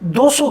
200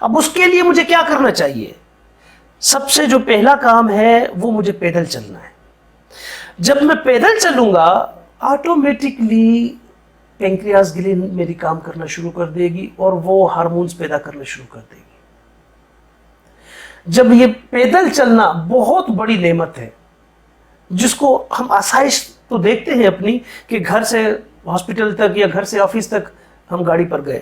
اب اس کے لیے مجھے کیا کرنا چاہیے؟ سب سے جو پہلا کام ہے وہ مجھے پیدل چلنا ہے. جب میں پیدل چلوں گا آٹومیٹکلی پینکریاس گلینڈ میری کام کرنا شروع کر دے گی اور وہ ہارمونز پیدا کرنا شروع کر دے گی. جب یہ پیدل چلنا بہت بڑی نعمت ہے جس کو ہم آسائش تو دیکھتے ہیں اپنی کہ گھر سے ہاسپٹل تک یا گھر سے آفس تک ہم گاڑی پر گئے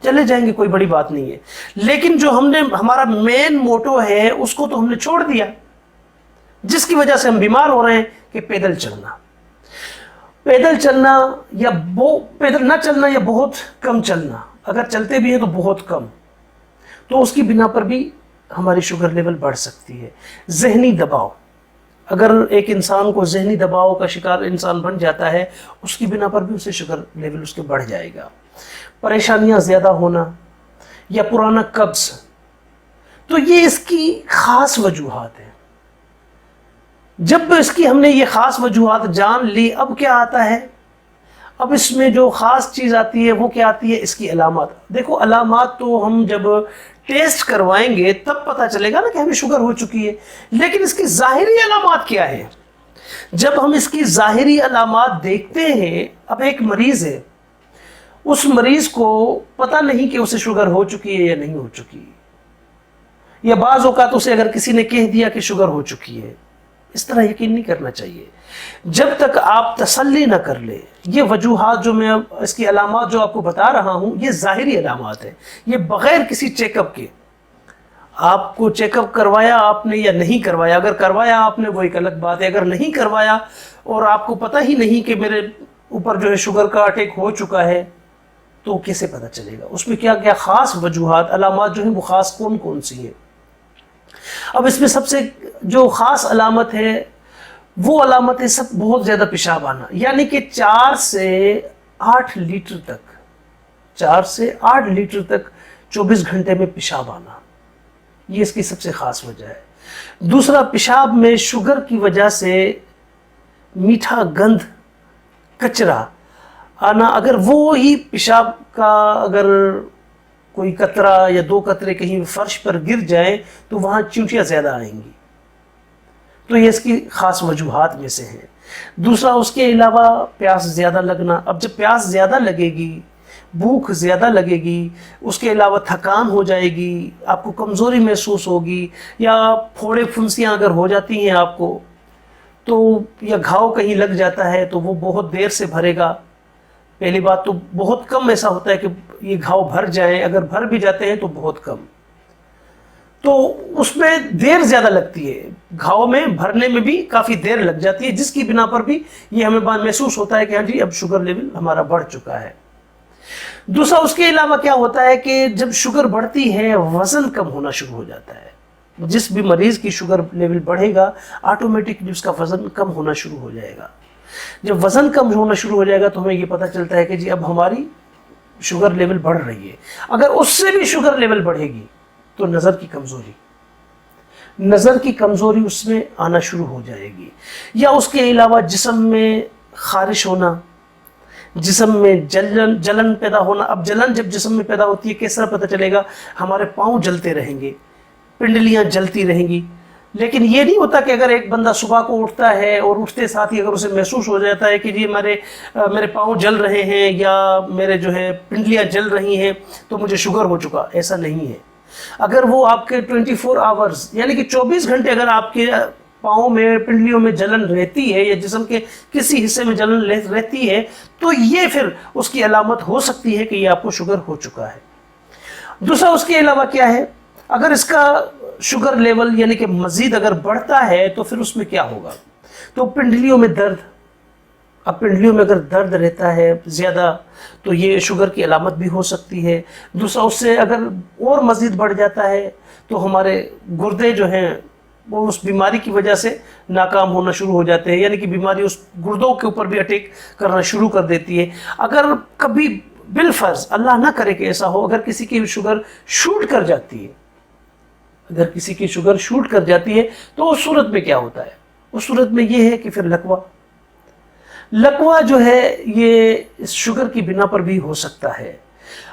چلے جائیں گے، کوئی بڑی بات نہیں ہے. لیکن جو ہمارا مین موٹو ہے اس کو تو ہم نے چھوڑ دیا، جس کی وجہ سے ہم بیمار ہو رہے ہیں کہ پیدل چلنا. پیدل چلنا یا پیدل نہ چلنا یا بہت کم چلنا، اگر چلتے بھی ہیں تو بہت کم، تو اس کی بنا پر بھی ہماری شوگر لیول بڑھ سکتی ہے. ذہنی دباؤ، اگر ایک انسان کو ذہنی دباؤ کا شکار انسان بن جاتا ہے اس کی بنا پر بھی اسے شوگر لیول اس کے بڑھ جائے گا. پریشانیاں زیادہ ہونا یا پرانا قبض، تو یہ اس کی خاص وجوہات ہیں. جب اس کی ہم نے یہ خاص وجوہات جان لی، اب کیا آتا ہے؟ اب اس میں جو خاص چیز آتی ہے وہ کیا آتی ہے؟ اس کی علامات. دیکھو علامات تو ہم جب ٹیسٹ کروائیں گے تب پتہ چلے گا نا کہ ہمیں شوگر ہو چکی ہے، لیکن اس کی ظاہری علامات کیا ہے؟ جب ہم اس کی ظاہری علامات دیکھتے ہیں، اب ایک مریض ہے، اس مریض کو پتہ نہیں کہ اسے شوگر ہو چکی ہے یا نہیں ہو چکی، یا بعض اوقات اسے اگر کسی نے کہہ دیا کہ شوگر ہو چکی ہے. اس طرح یقین نہیں کرنا چاہیے جب تک آپ تسلی نہ کر لیں. یہ وجوہات جو میں اس کی علامات جو آپ کو بتا رہا ہوں یہ ظاہری علامات ہیں، یہ بغیر کسی چیک اپ کے. آپ کو چیک اپ کروایا آپ نے یا نہیں کروایا، اگر کروایا آپ نے وہ ایک الگ بات ہے، اگر نہیں کروایا اور آپ کو پتہ ہی نہیں کہ میرے اوپر جو ہے شوگر کا اٹیک ہو چکا ہے تو کیسے پتہ چلے گا؟ اس میں کیا کیا خاص وجوہات علامات جو ہیں وہ خاص کون کون سی ہیں؟ اب اس میں سب سے جو خاص علامت ہے وہ علامت ہے سب بہت زیادہ پیشاب آنا، یعنی کہ 4 سے 8 لیٹر تک 4 سے 8 لیٹر تک 24 گھنٹے میں پیشاب آنا، یہ اس کی سب سے خاص وجہ ہے. دوسرا، پیشاب میں شوگر کی وجہ سے میٹھا گند کچرا آنا. اگر وہ ہی پیشاب کا اگر کوئی قطرہ یا 2 قطرے کہیں فرش پر گر جائیں تو وہاں چونٹیاں زیادہ آئیں گی، تو یہ اس کی خاص وجوہات میں سے ہیں. دوسرا، اس کے علاوہ پیاس زیادہ لگنا. اب جب پیاس زیادہ لگے گی، بھوک زیادہ لگے گی، اس کے علاوہ تھکان ہو جائے گی، آپ کو کمزوری محسوس ہوگی، یا پھوڑے پھنسیاں اگر ہو جاتی ہیں آپ کو تو، یا گھاؤ کہیں لگ جاتا ہے تو وہ بہت دیر سے بھرے گا. پہلی بات تو بہت کم ایسا ہوتا ہے کہ یہ گھاؤ بھر جائیں، اگر بھر بھی جاتے ہیں تو بہت کم، تو اس میں دیر زیادہ لگتی ہے، گھاؤ میں بھرنے میں بھی کافی دیر لگ جاتی ہے، جس کی بنا پر بھی یہ ہمیں محسوس ہوتا ہے کہ ہاں جی اب شوگر لیول ہمارا بڑھ چکا ہے. دوسرا، اس کے علاوہ کیا ہوتا ہے کہ جب شوگر بڑھتی ہے وزن کم ہونا شروع ہو جاتا ہے. جس بھی مریض کی شوگر لیول بڑھے گا آٹومیٹکلی اس کا وزن کم ہونا شروع ہو جائے گا. جب وزن کم ہونا شروع ہو جائے گا تو ہمیں یہ پتہ چلتا ہے کہ جی اب ہماری شوگر لیول بڑھ رہی ہے. اگر اس سے بھی شوگر لیول بڑھے گی تو نظر کی کمزوری اس میں آنا شروع ہو جائے گی. یا اس کے علاوہ جسم میں خارش ہونا، جسم میں جلن پیدا ہونا. اب جلن جب جسم میں پیدا ہوتی ہے کس طرح پتہ چلے گا؟ ہمارے پاؤں جلتے رہیں گے، پنڈلیاں جلتی رہیں گی. لیکن یہ نہیں ہوتا کہ اگر ایک بندہ صبح کو اٹھتا ہے اور اٹھتے ساتھ ہی اگر اسے محسوس ہو جاتا ہے کہ جی میرے پاؤں جل رہے ہیں یا میرے جو ہے پنڈلیاں جل رہی ہیں تو مجھے شوگر ہو چکا. ایسا نہیں ہے. اگر وہ آپ کے 24 آورز یعنی کہ 24 گھنٹے اگر آپ کے پاؤں میں پنڈلیوں میں جلن رہتی ہے یا جسم کے کسی حصے میں جلن رہتی ہے تو یہ پھر اس کی علامت ہو سکتی ہے کہ یہ آپ کو شوگر ہو چکا ہے. دوسرا، اس کے علاوہ کیا ہے؟ اگر اس کا شوگر لیول یعنی کہ مزید اگر بڑھتا ہے تو پھر اس میں کیا ہوگا؟ تو پنڈلیوں میں درد. اب پنڈلیوں میں اگر درد رہتا ہے زیادہ تو یہ شوگر کی علامت بھی ہو سکتی ہے. دوسرا، اس سے اگر اور مزید بڑھ جاتا ہے تو ہمارے گردے جو ہیں وہ اس بیماری کی وجہ سے ناکام ہونا شروع ہو جاتے ہیں، یعنی کہ بیماری اس گردوں کے اوپر بھی اٹیک کرنا شروع کر دیتی ہے. اگر کبھی بالفرض اللہ نہ کرے کہ ایسا ہو، اگر کسی کی شوگر شوٹ کر جاتی ہے تو اس صورت میں کیا ہوتا ہے؟ اس صورت میں یہ ہے کہ پھر لکوہ جو ہے یہ اس شوگر کی بنا پر بھی ہو سکتا ہے.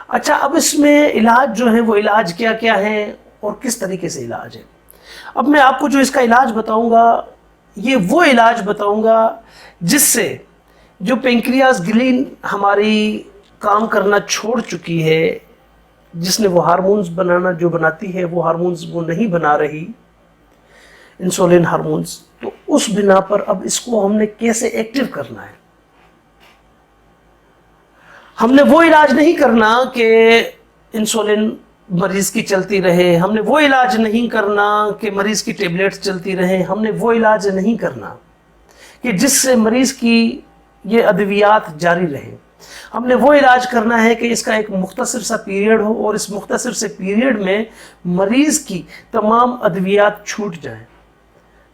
اچھا، اب اس میں علاج جو ہے وہ علاج کیا کیا ہے اور کس طریقے سے علاج ہے؟ اب میں آپ کو جو اس کا علاج بتاؤں گا، یہ وہ علاج بتاؤں گا جس سے جو پینکریاز گلین ہماری کام کرنا چھوڑ چکی ہے، جس نے وہ ہارمونز بناتی ہے، وہ ہارمونز وہ نہیں بنا رہی، انسولین ہارمونز، تو اس بنا پر اب اس کو ہم نے کیسے ایکٹیو کرنا ہے۔ ہم نے وہ علاج نہیں کرنا کہ انسولین مریض کی چلتی رہے، ہم نے وہ علاج نہیں کرنا کہ مریض کی ٹیبلیٹس چلتی رہیں، ہم نے وہ علاج نہیں کرنا کہ جس سے مریض کی یہ ادویات جاری رہیں۔ ہم نے وہ علاج کرنا ہے کہ اس کا ایک مختصر سا پیریڈ ہو، اور اس مختصر سے پیریڈ میں مریض کی تمام ادویات چھوٹ جائیں،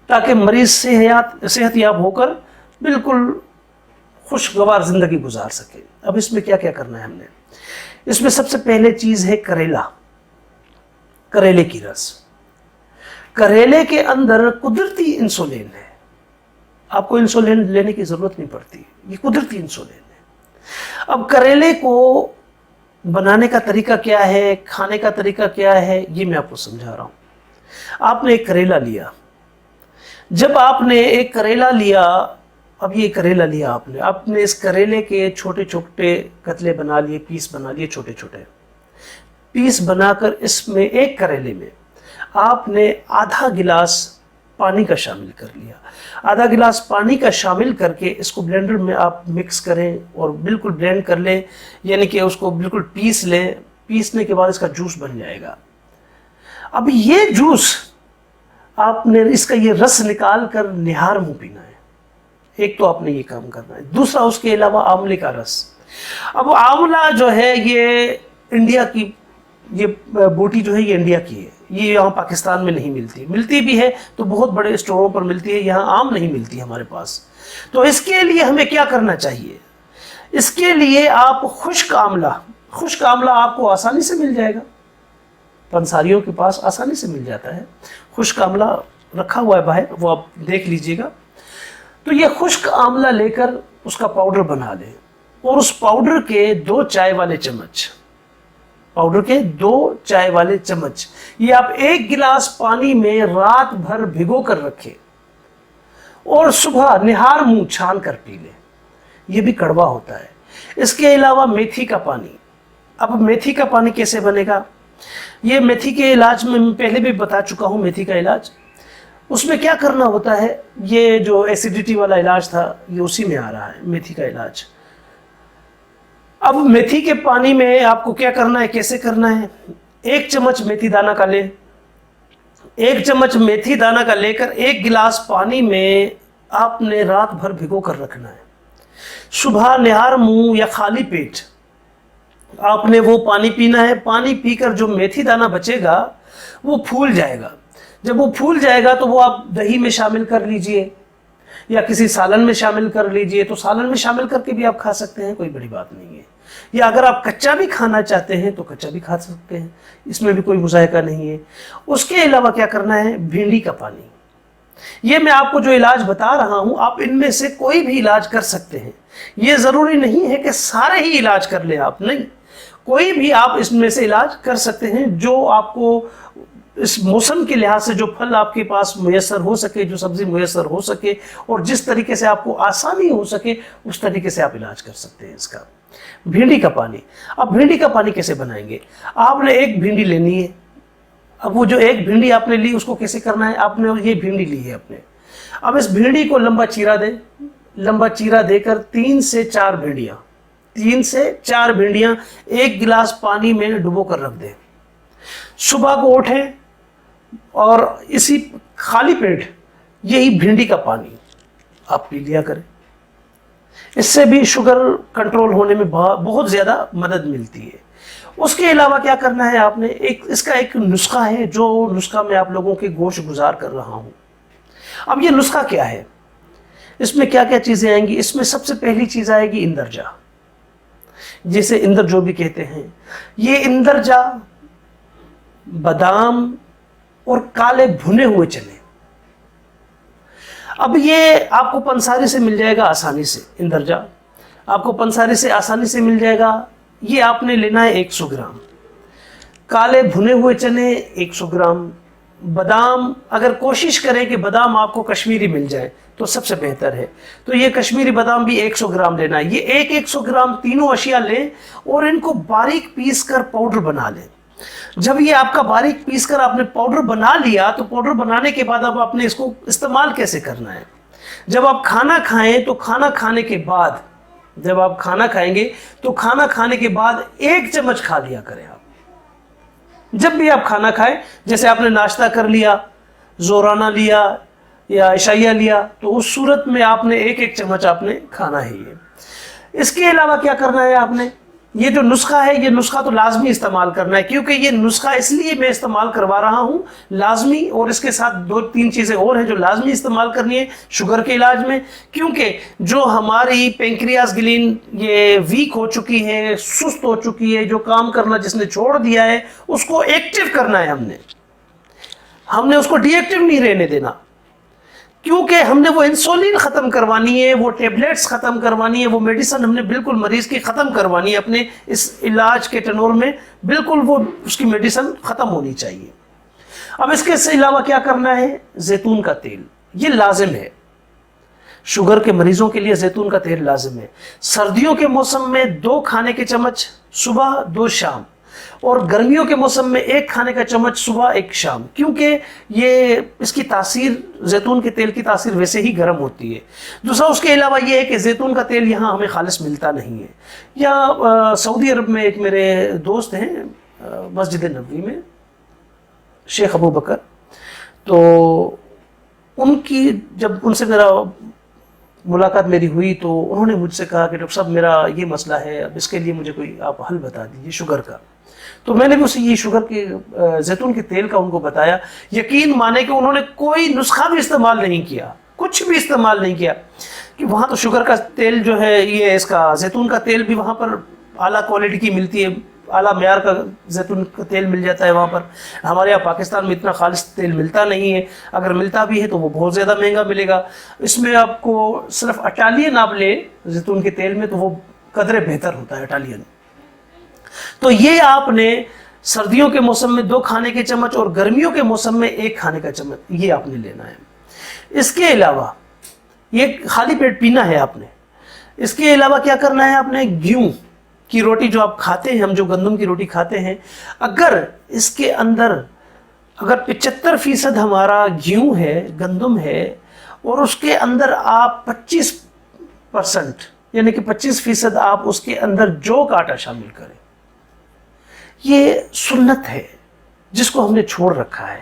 تاکہ مریض صحت یاب ہو کر بالکل خوشگوار زندگی گزار سکے۔ اب اس میں کیا کیا کرنا ہے ہم نے؟ اس میں سب سے پہلے چیز ہے کریلا، کریلے کی رس۔ کریلے کے اندر قدرتی انسولین ہے، آپ کو انسولین لینے کی ضرورت نہیں پڑتی، یہ قدرتی انسولین ہے۔ اب کریلے کو بنانے کا طریقہ کیا ہے، کھانے کا طریقہ کیا ہے، یہ میں آپ کو سمجھا رہا ہوں۔ آپ نے ایک کریلا لیا، جب آپ نے ایک کریلا لیا، اب یہ کریلا لیا آپ نے اس کریلے کے چھوٹے چھوٹے قطلے بنا لیے، پیس بنا لیے، چھوٹے چھوٹے پیس بنا کر اس میں ایک کریلے میں آپ نے آدھا گلاس پانی کا شامل کر لیا۔ آدھا گلاس پانی کا شامل کر کے اس کو بلینڈر میں آپ مکس کریں اور بالکل بلینڈ کر لیں، یعنی کہ اس کو بالکل پیس لیں۔ پیسنے کے بعد اس کا جوس بن جائے گا۔ اب یہ جوس آپ نے اس کا یہ رس نکال کر نہار منہ پینا ہے۔ ایک تو آپ نے یہ کام کرنا ہے۔ دوسرا اس کے علاوہ آملے کا رس۔ اب آملہ جو ہے یہ انڈیا کی، یہ بوٹی جو ہے یہ انڈیا کی ہے، یہ یہاں پاکستان میں نہیں ملتی، ملتی بھی ہے تو بہت بڑے اسٹوروں پر ملتی ہے، یہاں عام نہیں ملتی ہمارے پاس۔ تو اس کے لیے ہمیں کیا کرنا چاہیے؟ اس کے لیے آپ خشک آملہ آپ کو آسانی سے مل جائے گا، پنساریوں کے پاس آسانی سے مل جاتا ہے۔ خشک آملہ رکھا ہوا ہے باہر، وہ آپ دیکھ لیجئے گا۔ تو یہ خشک آملہ لے کر اس کا پاؤڈر بنا لیں، اور اس پاؤڈر کے 2 چائے والے چمچ یہ آپ 1 گلاس پانی میں رات بھر بھگو کر رکھیں، اور صبح نہار منہ چھان کر پی لیں۔ یہ بھی کڑوا ہوتا ہے۔ اس کے علاوہ میتھی کا پانی۔ اب میتھی کا پانی کیسے بنے گا؟ یہ میتھی کے علاج میں پہلے بھی بتا چکا ہوں، میتھی کا علاج۔ اس میں کیا کرنا ہوتا ہے؟ یہ جو ایسیڈیٹی والا علاج تھا یہ اسی میں آ رہا ہے، میتھی کا علاج۔ اب میتھی کے پانی میں آپ کو کیا کرنا ہے، کیسے کرنا ہے؟ 1 چمچ میتھی دانہ کا لیں، 1 چمچ میتھی دانہ کا لے کر 1 گلاس پانی میں آپ نے رات بھر بھگو کر رکھنا ہے۔ صبح نہار منہ یا خالی پیٹ آپ نے وہ پانی پینا ہے۔ پانی پی کر جو میتھی دانہ بچے گا وہ پھول جائے گا۔ جب وہ پھول جائے گا تو وہ آپ دہی میں شامل کر لیجئے یا کسی سالن میں شامل کر لیجئے، تو سالن میں شامل کر کے بھی آپ کھا سکتے ہیں، کوئی بڑی بات نہیں ہے۔ یا اگر آپ کچا بھی کھانا چاہتے ہیں تو کچا بھی کھا سکتے ہیں، اس میں بھی کوئی مذائقہ نہیں ہے۔ اس کے علاوہ کیا کرنا ہے؟ بھنڈی کا پانی۔ یہ میں آپ کو جو علاج بتا رہا ہوں، آپ ان میں سے کوئی بھی علاج کر سکتے ہیں۔ یہ ضروری نہیں ہے کہ سارے ہی علاج کر لیں آپ، نہیں، کوئی بھی آپ اس میں سے علاج کر سکتے ہیں جو آپ کو اس موسم کے لحاظ سے جو پھل آپ کے پاس میسر ہو سکے، جو سبزی میسر ہو سکے، اور جس طریقے سے آپ کو آسانی ہو سکے اس طریقے سے آپ علاج کر سکتے ہیں اس کا۔ بھنڈی کا پانی۔ اب بھنڈی کا پانی کیسے بنائیں گے؟ آپ نے 1 بھنڈی لینی ہے۔ اب وہ جو 1 بھنڈی آپ نے لی اس کو کیسے کرنا ہے؟ آپ نے یہ بھنڈی لی ہے اپنے، اب اس بھنڈی کو لمبا چیرا دے کر 3 سے 4 بھنڈیاں 1 گلاس پانی میں ڈبو کر رکھ دیں۔ صبح کو اٹھیں اور اسی خالی پیٹ یہی بھنڈی کا پانی آپ پی لیا کریں۔ اس سے بھی شوگر کنٹرول ہونے میں بہت زیادہ مدد ملتی ہے۔ اس کے علاوہ کیا کرنا ہے آپ نے؟ اس کا ایک نسخہ ہے، جو نسخہ میں آپ لوگوں کے گوش گزار کر رہا ہوں۔ اب یہ نسخہ کیا ہے؟ اس میں کیا کیا چیزیں آئیں گی؟ اس میں سب سے پہلی چیز آئے گی اندرجا، جسے اندر جو بھی کہتے ہیں۔ یہ اندرجا، بادام اور کالے بھنے ہوئے چنے۔ اب یہ آپ کو پنساری سے مل جائے گا آسانی سے، اندرجا آپ کو پنساری سے آسانی سے مل جائے گا۔ یہ آپ نے لینا ہے 100 گرام. کالے بھنے ہوئے چنے 100 گرام. بادام اگر کوشش کریں کہ بادام آپ کو کشمیری مل جائے تو سب سے بہتر ہے, تو یہ کشمیری بادام بھی 100 گرام لینا ہے. یہ 100 گرام تینوں اشیاء لیں اور ان کو باریک پیس کر پاؤڈر بنا لیں. جب یہ آپ کا باریک پیس کر آپ نے پاؤڈر بنا لیا تو پاؤڈر بنانے کے بعد اب آپ نے اس کو استعمال کیسے کرنا ہے. جب آپ کھانا کھائیں تو کھانا کھانے کے بعد, جب آپ کھانا کھائیں گے تو کھانا کھانے کے بعد 1 چمچ کھا لیا کریں آپ. جب بھی آپ کھانا کھائیں, جیسے آپ نے ناشتہ کر لیا, زورانہ لیا یا عشائیہ لیا, تو اس صورت میں آپ نے 1 چمچ آپ نے کھانا ہے. اس کے علاوہ کیا کرنا ہے آپ نے, یہ جو نسخہ ہے یہ نسخہ تو لازمی استعمال کرنا ہے, کیونکہ یہ نسخہ اس لیے میں استعمال کروا رہا ہوں لازمی, اور اس کے ساتھ 2-3 چیزیں اور ہیں جو لازمی استعمال کرنی ہے شوگر کے علاج میں. کیونکہ جو ہماری پینکریاس گلین یہ ویک ہو چکی ہے, سست ہو چکی ہے, جو کام کرنا جس نے چھوڑ دیا ہے اس کو ایکٹیو کرنا ہے. ہم نے اس کو ڈی ایکٹیو نہیں رہنے دینا, کیونکہ ہم نے وہ انسولین ختم کروانی ہے, وہ ٹیبلیٹس ختم کروانی ہے, وہ میڈیسن ہم نے بالکل مریض کی ختم کروانی ہے. اپنے اس علاج کے ٹنور میں بالکل وہ اس کی میڈیسن ختم ہونی چاہیے. اب اس کے علاوہ کیا کرنا ہے, زیتون کا تیل یہ لازم ہے. شوگر کے مریضوں کے لیے زیتون کا تیل لازم ہے. سردیوں کے موسم میں 2 کھانے کے چمچ صبح 2 شام, اور گرمیوں کے موسم میں 1 کھانے کا چمچ صبح 1 شام, کیونکہ یہ اس کی تاثیر, زیتون کے تیل کی تاثیر ویسے ہی گرم ہوتی ہے. دوسرا اس کے علاوہ یہ ہے کہ زیتون کا تیل یہاں ہمیں خالص ملتا نہیں ہے. یا سعودی عرب میں ایک میرے دوست ہیں مسجد نبوی میں, شیخ ابو بکر, تو ان کی جب ان سے میرا ملاقات میری ہوئی تو انہوں نے مجھ سے کہا کہ ڈاکٹر صاحب میرا یہ مسئلہ ہے, اب اس کے لیے مجھے کوئی آپ حل بتا دیجیے شوگر کا. تو میں نے بھی اسے یہ شوگر کے زیتون کے تیل کا ان کو بتایا. یقین مانے کہ انہوں نے کوئی نسخہ بھی استعمال نہیں کیا, کچھ بھی استعمال نہیں کیا, کہ وہاں تو شوگر کا تیل جو ہے یہ اس کا زیتون کا تیل بھی وہاں پر اعلیٰ کوالٹی کی ملتی ہے, اعلیٰ معیار کا زیتون کا تیل مل جاتا ہے وہاں پر. ہمارے یہاں پاکستان میں اتنا خالص تیل ملتا نہیں ہے, اگر ملتا بھی ہے تو وہ بہت زیادہ مہنگا ملے گا. اس میں آپ کو صرف اٹالین آپ لیں زیتون کے تیل میں تو وہ قدرے بہتر ہوتا ہے اٹالین. تو یہ آپ نے سردیوں کے موسم میں 2 کھانے کے چمچ اور گرمیوں کے موسم میں 1 کھانے کا چمچ یہ آپ نے لینا ہے. اس کے علاوہ یہ خالی پیٹ پینا ہے آپ نے. اس کے علاوہ کیا کرنا ہے آپ نے, گیہوں کی روٹی جو آپ کھاتے ہیں, ہم جو گندم کی روٹی کھاتے ہیں, اگر اس کے اندر اگر 75% ہمارا گیہوں ہے, گندم ہے, اور اس کے اندر آپ 25% یعنی کہ 25% آپ اس کے اندر جو کا آٹا شامل کریں, یہ سنت ہے جس کو ہم نے چھوڑ رکھا ہے.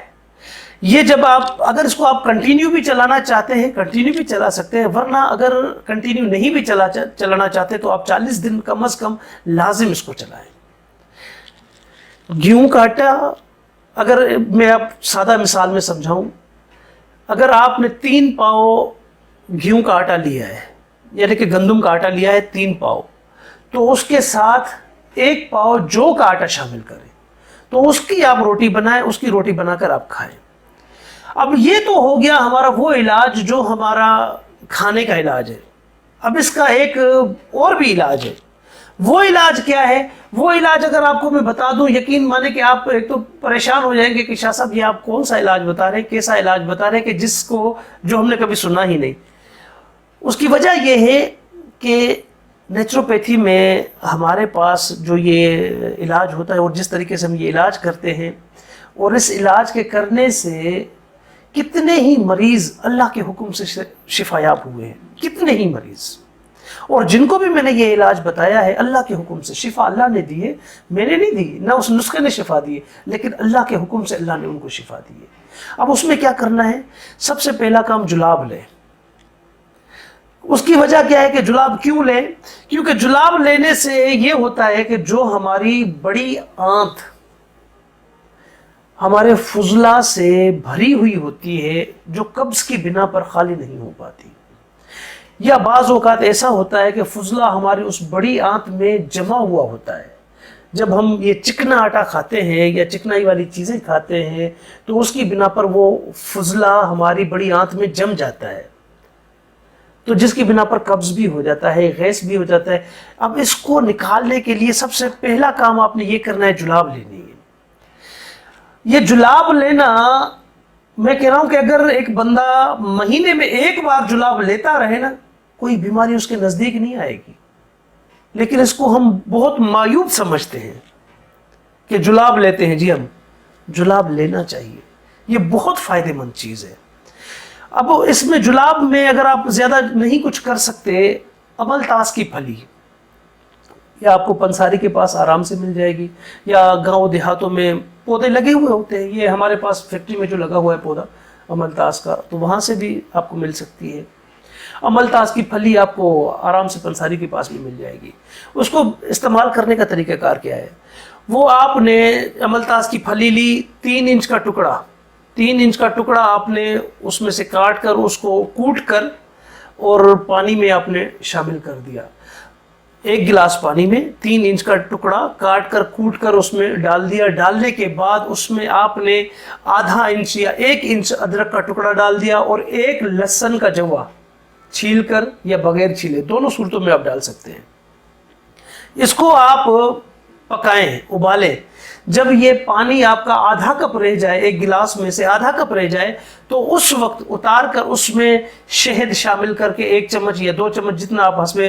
یہ جب آپ اگر اس کو آپ کنٹینیو بھی چلانا چاہتے ہیں کنٹینیو بھی چلا سکتے ہیں, ورنہ اگر کنٹینیو نہیں بھی چلانا چاہتے تو آپ 40 دن کم از کم لازم اس کو چلائیں. گیہوں کا آٹا, اگر میں آپ سادہ مثال میں سمجھاؤں, اگر آپ نے 3 پاؤ گیہوں کا آٹا لیا ہے, یعنی کہ گندم کا آٹا لیا ہے 3 پاؤ, تو اس کے ساتھ 1 پاؤ جو کا آٹا شامل کریں, تو اس کی آپ روٹی بنائیں, اس کی روٹی بنا کر آپ کھائیں. اب یہ تو ہو گیا ہمارا وہ علاج جو ہمارا کھانے کا علاج ہے. اب اس کا ایک اور بھی علاج ہے. وہ علاج کیا ہے, وہ علاج اگر آپ کو میں بتا دوں, یقین مانے کہ آپ ایک تو پریشان ہو جائیں گے کہ شاہ صاحب یہ آپ کون سا علاج بتا رہے ہیں, کیسا علاج بتا رہے ہیں کہ جس کو جو ہم نے کبھی سنا ہی نہیں. اس کی وجہ یہ ہے کہ نیچروپیتھی میں ہمارے پاس جو یہ علاج ہوتا ہے اور جس طریقے سے ہم یہ علاج کرتے ہیں, اور اس علاج کے کرنے سے کتنے ہی مریض اللہ کے حکم سے شفا یاب ہوئے ہیں, کتنے ہی مریض. اور جن کو بھی میں نے یہ علاج بتایا ہے اللہ کے حکم سے شفا اللہ نے دی ہے, میں نے نہیں دی, نہ اس نسخے نے شفا دی ہے, لیکن اللہ کے حکم سے اللہ نے ان کو شفا دی ہے. اب اس میں کیا کرنا ہے, سب سے پہلا کام جلاب لیں. اس کی وجہ کیا ہے کہ جلاب کیوں لیں, کیونکہ جلاب لینے سے یہ ہوتا ہے کہ جو ہماری بڑی آنت ہمارے فضلہ سے بھری ہوئی ہوتی ہے, جو قبض کی بنا پر خالی نہیں ہو پاتی, یا بعض اوقات ایسا ہوتا ہے کہ فضلہ ہماری اس بڑی آنت میں جمع ہوا ہوتا ہے. جب ہم یہ چکنا آٹا کھاتے ہیں یا چکنائی والی چیزیں کھاتے ہیں تو اس کی بنا پر وہ فضلہ ہماری بڑی آنت میں جم جاتا ہے. تو جس کی بنا پر قبض بھی ہو جاتا ہے، گیس بھی ہو جاتا ہے۔ اب اس کو نکالنے کے لیے سب سے پہلا کام آپ نے یہ کرنا ہے، جلاب لینی ہے۔ یہ جلاب لینا، میں کہہ رہا ہوں کہ اگر ایک بندہ مہینے میں ایک بار جلاب لیتا رہے نا، کوئی بیماری اس کے نزدیک نہیں آئے گی۔ لیکن اس کو ہم بہت معیوب سمجھتے ہیں کہ جلاب لیتے ہیں، جی ہم جلاب لینا چاہیے، یہ بہت فائدہ مند چیز ہے۔ اب اس میں جلاب میں اگر آپ زیادہ نہیں کچھ کر سکتے، املتاس کی پھلی یا آپ کو پنساری کے پاس آرام سے مل جائے گی، یا گاؤں دیہاتوں میں پودے لگے ہوئے ہوتے ہیں، یہ ہمارے پاس فیکٹری میں جو لگا ہوا ہے پودا املتاس کا، تو وہاں سے بھی آپ کو مل سکتی ہے۔ املتاس کی پھلی آپ کو آرام سے پنساری کے پاس بھی مل جائے گی۔ اس کو استعمال کرنے کا طریقہ کار کیا ہے؟ وہ آپ نے املتاس کی پھلی لی، 3 انچ کا ٹکڑا، 3 انچ کا ٹکڑا آپ نے اس میں سے کاٹ کر اس کو کوٹ کر اور پانی میں آپ نے شامل کر دیا۔ 1 گلاس پانی میں 3 انچ کا ٹکڑا کاٹ کر کوٹ کر اس میں ڈال دیا۔ ڈالنے کے بعد اس میں آپ نے آدھا انچ یا 1 انچ ادرک کا ٹکڑا ڈال دیا، اور 1 لہسن کا جوا چھیل کر یا بغیر چھیلے، دونوں صورتوں میں آپ ڈال سکتے ہیں۔ اس کو آپ پکائیں، ابالیں۔ جب یہ پانی آپ کا آدھا کپ رہ جائے، 1 گلاس میں سے آدھا کپ رہ جائے، تو اس وقت اتار کر اس میں شہد شامل کر کے 1 چمچ یا 2 چمچ، جتنا آپ حسب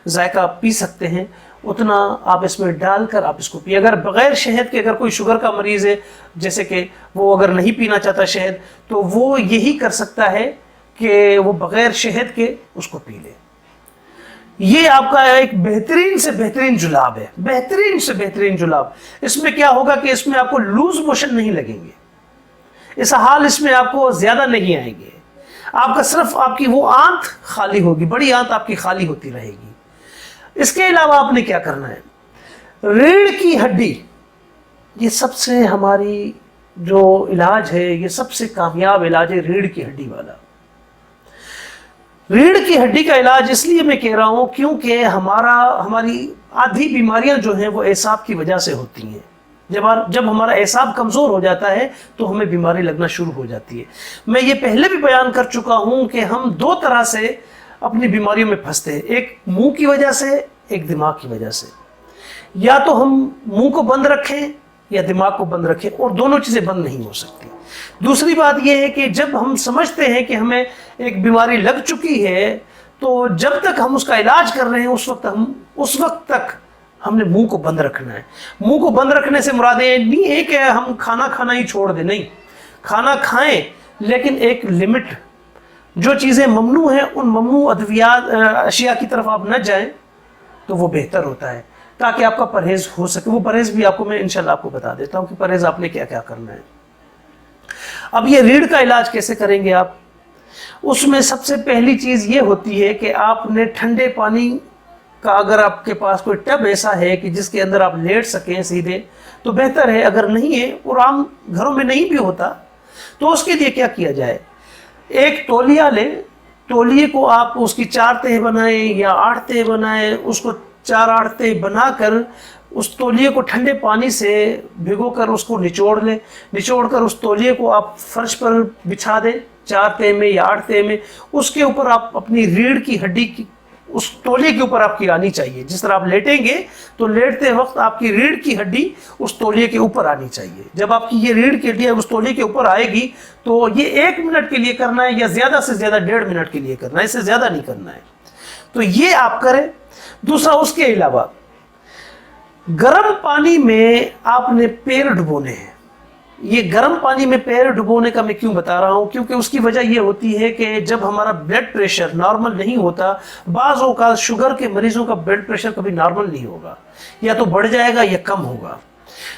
ذائقہ پی سکتے ہیں اتنا آپ اس میں ڈال کر آپ اس کو پیے۔ اگر بغیر شہد کے اگر کوئی شوگر کا مریض ہے، جیسے کہ وہ اگر نہیں پینا چاہتا شہد، تو وہ یہی کر سکتا ہے کہ وہ بغیر شہد کے اس کو پی لے۔ یہ آپ کا ایک بہترین سے بہترین جلاب ہے، بہترین سے بہترین جلاب۔ اس میں کیا ہوگا کہ اس میں آپ کو لوز موشن نہیں لگیں گے، اسہال اس میں آپ کو زیادہ نہیں آئیں گے، آپ کا صرف آپ کی وہ آنت خالی ہوگی، بڑی آنت آپ کی خالی ہوتی رہے گی۔ اس کے علاوہ آپ نے کیا کرنا ہے؟ ریڑھ کی ہڈی، یہ سب سے ہماری جو علاج ہے، یہ سب سے کامیاب علاج ہے ریڑھ کی ہڈی والا۔ ریڑھ کی ہڈی کا علاج اس لیے میں کہہ رہا ہوں کیونکہ ہماری آدھی بیماریاں جو ہیں وہ اعصاب کی وجہ سے ہوتی ہیں۔ جب ہمارا اعصاب کمزور ہو جاتا ہے تو ہمیں بیماری لگنا شروع ہو جاتی ہے۔ میں یہ پہلے بھی بیان کر چکا ہوں کہ ہم 2 طرح سے اپنی بیماریوں میں پھنستے ہیں، ایک منہ کی وجہ سے، ایک دماغ کی وجہ سے۔ یا تو ہم منہ کو بند رکھیں یا دماغ کو بند رکھیں، اور دونوں چیزیں بند نہیں ہو سکتی۔ دوسری بات یہ ہے کہ جب ہم سمجھتے ہیں کہ ہمیں ایک بیماری لگ چکی ہے، تو جب تک ہم اس کا علاج کر رہے ہیں اس وقت تک ہم نے منہ کو بند رکھنا ہے۔ منہ کو بند رکھنے سے مراد یہ نہیں ہے کہ ہم کھانا کھانا ہی چھوڑ دیں، نہیں، کھانا کھائیں لیکن ایک لمٹ، جو چیزیں ممنوع ہیں ان ممنوع اشیاء کی طرف آپ نہ جائیں تو وہ بہتر ہوتا ہے، تاکہ آپ کا پرہیز ہو سکے۔ وہ پرہیز بھی آپ کو میں انشاءاللہ آپ کو بتا دیتا ہوں کہ پرہیز آپ نے کیا کیا کرنا ہے۔ اب یہ ریڑھ کا علاج کیسے کریں گے آپ؟ اس میں سب سے پہلی چیز یہ ہوتی ہے کہ آپ نے ٹھنڈے پانی کا، اگر آپ کے پاس کوئی ٹب ایسا ہے کہ جس کے اندر آپ لیٹ سکیں سیدھے تو بہتر ہے، اگر نہیں ہے اور عام گھروں میں نہیں بھی ہوتا تو اس کے لیے کیا کیا جائے؟ ایک تولیہ لیں، تولیے کو آپ اس کی 4 تہہ بنائیں یا 8 تہہ بنائیں، اس کو 4-8 تہہ بنا کر اس تولیے کو ٹھنڈے پانی سے بھگو کر اس کو نچوڑ لیں، نچوڑ کر اس تولیے کو آپ فرش پر بچھا دیں 4 تہہ میں یا 8 تہہ میں۔ اس کے اوپر آپ اپنی ریڑھ کی ہڈی کی اس تولیے کے اوپر آپ کی آنی چاہیے، جس طرح آپ لیٹیں گے تو لیٹتے وقت آپ کی ریڑھ کی ہڈی اس تولیے کے اوپر آنی چاہیے۔ جب آپ کی یہ ریڑھ کی ہڈی اس تولیے کے اوپر آئے گی تو یہ 1 منٹ کے لیے کرنا ہے، یا زیادہ سے زیادہ 1.5 منٹ کے لیے کرنا ہے، اس سے زیادہ نہیں کرنا ہے۔ تو یہ آپ کریں۔ دوسرا، اس کے علاوہ گرم پانی میں آپ نے پیر ڈبونے ہیں۔ یہ گرم پانی میں پیر ڈبونے کا میں کیوں بتا رہا ہوں؟ کیونکہ اس کی وجہ یہ ہوتی ہے کہ جب ہمارا بلڈ پریشر نارمل نہیں ہوتا، بعض اوقات شوگر کے مریضوں کا بلڈ پریشر کبھی نارمل نہیں ہوگا، یا تو بڑھ جائے گا یا کم ہوگا۔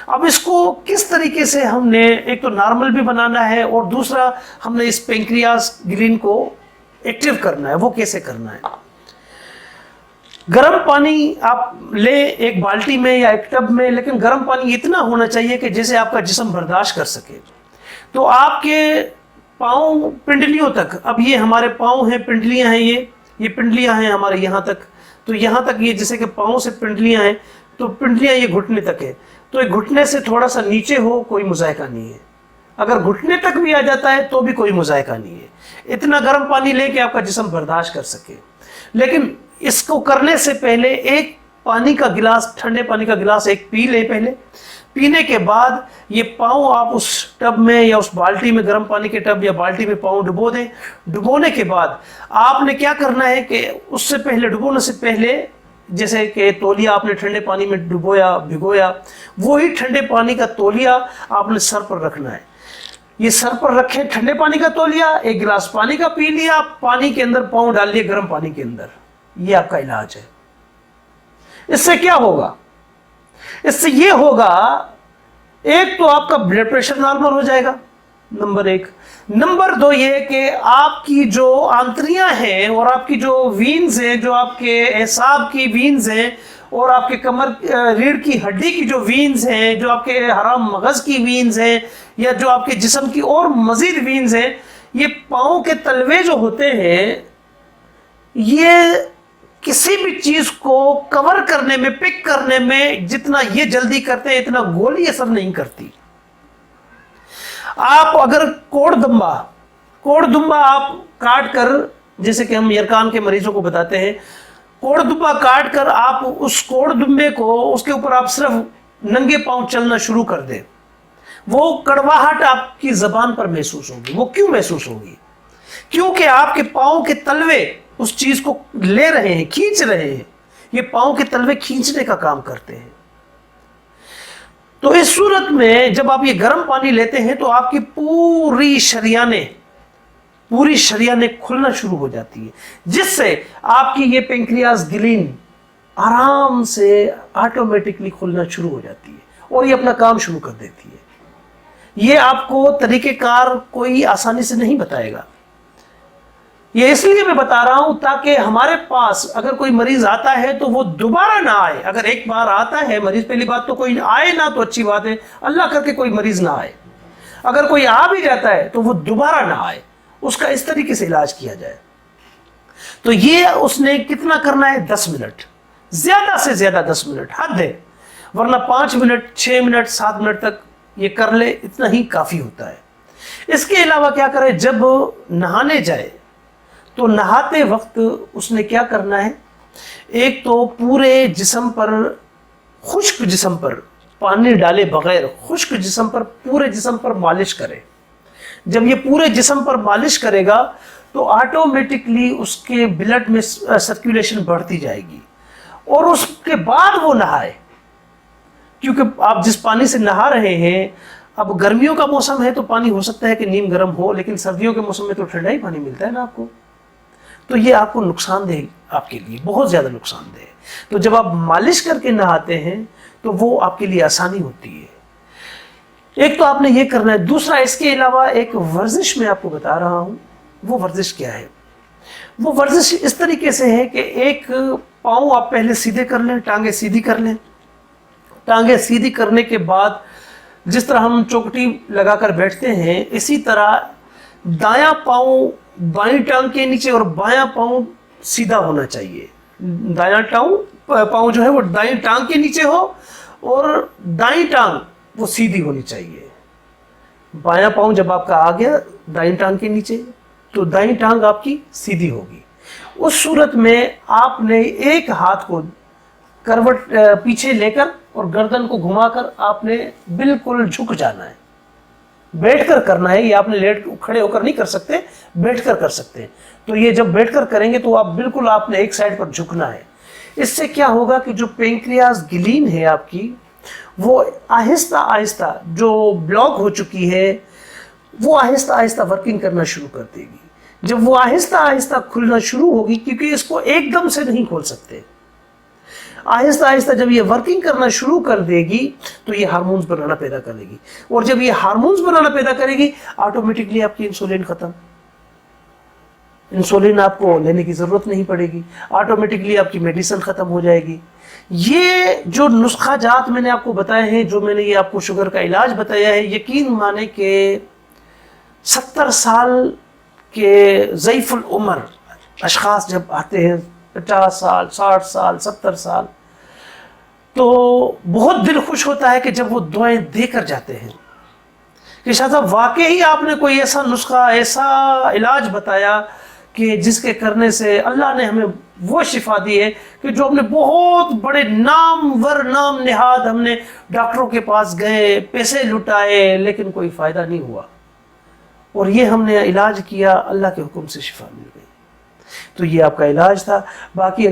اب اس کو کس طریقے سے ہم نے ایک تو نارمل بھی بنانا ہے، اور دوسرا ہم نے اس پینکریاس گلین کو ایکٹیو کرنا ہے۔ وہ کیسے کرنا ہے؟ گرم پانی آپ لیں ایک بالٹی میں یا ایک ٹب میں، لیکن گرم پانی اتنا ہونا چاہیے کہ جسے آپ کا جسم برداشت کر سکے۔ تو آپ کے پاؤں پنڈلیوں تک، اب یہ ہمارے پاؤں ہیں، پنڈلیاں ہیں، یہ پنڈلیاں ہیں ہمارے یہاں تک، تو یہاں تک یہ جیسے کہ پاؤں سے پنڈلیاں ہیں، تو پنڈلیاں یہ گھٹنے تک ہے، تو یہ گھٹنے سے تھوڑا سا نیچے ہو کوئی مذائقہ نہیں ہے، اگر گھٹنے تک بھی آ جاتا ہے تو بھی کوئی مذائقہ نہیں ہے۔ اتنا گرم پانی لے کے آپ کا جسم برداشت کر سکے۔ لیکن اس کو کرنے سے پہلے ایک پانی کا گلاس، ٹھنڈے پانی کا گلاس ایک پی لیں پہلے. پینے کے بعد یہ پاؤں آپ اس ٹب میں یا اس بالٹی میں، گرم پانی کے ٹب یا بالٹی میں پاؤں ڈبو دیں. ڈبونے کے بعد آپ نے کیا کرنا ہے کہ اس سے پہلے، ڈبونے سے پہلے، جیسے کہ تولیہ آپ نے ٹھنڈے پانی میں ڈبویا، بھگویا، وہی ٹھنڈے پانی کا تولیہ آپ نے سر پر رکھنا ہے. یہ سر پر رکھیں ٹھنڈے پانی کا تولیہ، ایک گلاس پانی کا پی لیا، پانی کے اندر پاؤں ڈال لیے گرم پانی کے اندر. یہ آپ کا علاج ہے. اس سے کیا ہوگا؟ اس سے یہ ہوگا، ایک تو آپ کا بلڈ پریشر نارمل ہو جائے گا، نمبر 1. نمبر 2 یہ کہ آپ کی جو آنتریاں ہیں اور آپ کی جو وینز ہیں، جو آپ کے اعصاب کی وینز ہیں اور آپ کے کمر ریڑھ کی ہڈی کی جو وینز ہیں، جو آپ کے حرام مغز کی وینز ہیں، یا جو آپ کے جسم کی اور مزید وینز ہیں، یہ پاؤں کے تلوے جو ہوتے ہیں، یہ کسی بھی چیز کو کور کرنے میں، پک کرنے میں جتنا یہ جلدی کرتے ہیں اتنا گولی اثر نہیں کرتی. آپ اگر کوڑ دمبا آپ کاٹ کر، جیسے کہ ہم یرکان کے مریضوں کو بتاتے ہیں، کوڑ دمبا کاٹ کر آپ اس کوڑ دمبے کو، اس کے اوپر آپ صرف ننگے پاؤں چلنا شروع کر دیں، وہ کڑواہٹ آپ کی زبان پر محسوس ہوگی. وہ کیوں محسوس ہوگی؟ کیونکہ آپ کے پاؤں کے تلوے اس چیز کو لے رہے ہیں، کھینچ رہے ہیں. یہ پاؤں کے تلوے کھینچنے کا کام کرتے ہیں. تو اس صورت میں جب آپ یہ گرم پانی لیتے ہیں تو آپ کی پوری شریانیں کھلنا شروع ہو جاتی ہے، جس سے آپ کی یہ پینکریاز گلین آرام سے آٹومیٹکلی کھلنا شروع ہو جاتی ہے اور یہ اپنا کام شروع کر دیتی ہے. یہ آپ کو طریقہ کار کوئی آسانی سے نہیں بتائے گا. یہ اس لیے میں بتا رہا ہوں تاکہ ہمارے پاس اگر کوئی مریض آتا ہے تو وہ دوبارہ نہ آئے. اگر ایک بار آتا ہے مریض، پہلی بات تو کوئی آئے نہ تو اچھی بات ہے، اللہ کر کے کوئی مریض نہ آئے. اگر کوئی آ بھی جاتا ہے تو وہ دوبارہ نہ آئے، اس کا اس طریقے سے علاج کیا جائے. تو یہ اس نے کتنا کرنا ہے؟ 10 منٹ، زیادہ سے زیادہ 10 منٹ حد ہے، ورنہ 5 منٹ 6 منٹ 7 منٹ تک یہ کر لے، اتنا ہی کافی ہوتا ہے. اس کے علاوہ کیا کرے؟ جب نہانے جائے تو نہاتے وقت اس نے کیا کرنا ہے؟ ایک تو پورے جسم پر، خشک جسم پر پانی ڈالے بغیر خشک جسم پر، پورے جسم پر مالش کرے. جب یہ پورے جسم پر مالش کرے گا تو آٹومیٹکلی اس کے بلڈ میں سرکولیشن بڑھتی جائے گی، اور اس کے بعد وہ نہائے. کیونکہ آپ جس پانی سے نہا رہے ہیں، اب گرمیوں کا موسم ہے تو پانی ہو سکتا ہے کہ نیم گرم ہو، لیکن سردیوں کے موسم میں تو ٹھنڈا ہی پانی ملتا ہے نا آپ کو. تو یہ آپ کو نقصان دہ، آپ کے لیے بہت زیادہ نقصان دہ ہے. تو جب آپ مالش کر کے نہاتے ہیں تو وہ آپ کے لیے آسانی ہوتی ہے. ایک تو آپ نے یہ کرنا ہے. دوسرا، اس کے علاوہ ایک ورزش میں آپ کو بتا رہا ہوں. وہ ورزش کیا ہے؟ وہ ورزش اس طریقے سے ہے کہ ایک پاؤں آپ پہلے سیدھے کر لیں، ٹانگیں سیدھی کر لیں. ٹانگیں سیدھی کرنے کے بعد جس طرح ہم چوکٹی لگا کر بیٹھتے ہیں، اسی طرح دایاں پاؤں بائیں ٹانگ کے نیچے اور بایاں پاؤں سیدھا ہونا چاہیے. دایاں پاؤں جو ہے وہ دائیں ٹانگ کے نیچے ہو اور دائیں ٹانگ وہ سیدھی ہونی چاہیے. بایاں پاؤں جب آپ کا آ گیا دائیں ٹانگ کے نیچے تو دائیں ٹانگ آپ کی سیدھی ہوگی. اس صورت میں آپ نے ایک ہاتھ کو کروٹ پیچھے لے کر اور گردن کو گھما کر آپ نے بالکل جھک جانا ہے. بیٹھ کر کرنا ہے. یہ آپ نے کھڑے ہو کر نہیں کر سکتے، بیٹھ کر کر سکتے ہیں. تو یہ جب بیٹھ کر کریں گے تو آپ بالکل، آپ نے ایک سائڈ پر جھکنا ہے. اس سے کیا ہوگا کہ جو پینکریاز گلین ہے آپ کی، وہ آہستہ آہستہ جو بلاک ہو چکی ہے وہ آہستہ آہستہ ورکنگ کرنا شروع کر دے گی. جب وہ آہستہ آہستہ کھلنا شروع ہوگی، کیونکہ اس کو ایک دم سے نہیں کھول سکتے، آہستہ آہستہ جب یہ ورکنگ کرنا شروع کر دے گی تو یہ ہارمونز بنانا پیدا کرے گی. اور جب یہ ہارمونز بنانا پیدا کرے گی، آٹومیٹکلی آپ کی انسولین ختم. انسولین آپ کو لینے کی ضرورت نہیں پڑے گی، آٹومیٹکلی آپ کی میڈیسن ختم ہو جائے گی. یہ جو نسخہ جات میں نے آپ کو بتائے ہیں، جو میں نے یہ آپ کو شوگر کا علاج بتایا ہے، یقین مانے کہ 70 سال کے ضعیف العمر اشخاص جب آتے ہیں، 50 سال 60 سال 70 سال، تو بہت دل خوش ہوتا ہے کہ جب وہ دعائیں دے کر جاتے ہیں کہ شاہ صاحب واقعی آپ نے کوئی ایسا نسخہ، ایسا علاج بتایا کہ جس کے کرنے سے اللہ نے ہمیں وہ شفا دی ہے کہ جو ہم نے بہت بڑے نامور نام نہاد ہم نے ڈاکٹروں کے پاس گئے، پیسے لٹائے، لیکن کوئی فائدہ نہیں ہوا، اور یہ ہم نے علاج کیا، اللہ کے حکم سے شفا مل گئی۔ تو یہ آپ کا علاج تھا۔ باقی